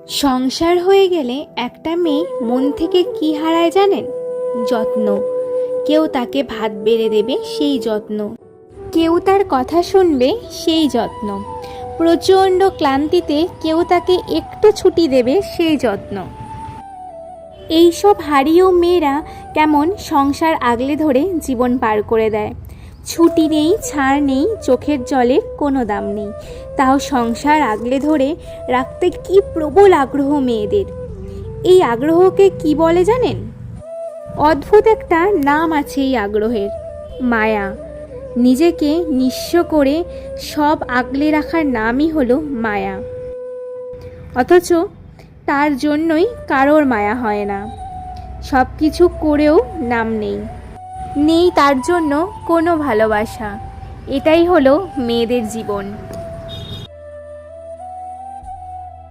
সংসার হয়ে গেলে একটা মেয়ে মন থেকে কি হারায় জানেন? যত্ন। কেউ তাকে ভাত বেড়ে দেবে, সেই যত্ন। কেউ তার কথা শুনবে, সেই যত্ন। প্রচণ্ড ক্লান্তিতে কেউ তাকে একটু ছুটি দেবে, সেই যত্ন। এইসব হারিয়েও মেয়েরা কেমন সংসার আগলে ধরে জীবন পার করে দেয়। ছুটি নেই, ছাড় নেই, চোখের জলের কোনো দাম নেই, তাও সংসার আগলে ধরে রাখতে কি প্রবল আগ্রহ মেয়েদের। এই আগ্রহকে কি বলে জানেন? অদ্ভুত একটা নাম আছে এই আগ্রহের, মায়া। নিজেকে নিঃস্ব করে সব আগলে রাখার নামই হলো মায়া। অথচ তার জন্যই কারোর মায়া হয় না। সব কিছু করেও নাম নেই, নেই তার জন্য কোনো ভালোবাসা। এটাই হলো মেয়েদের জীবন।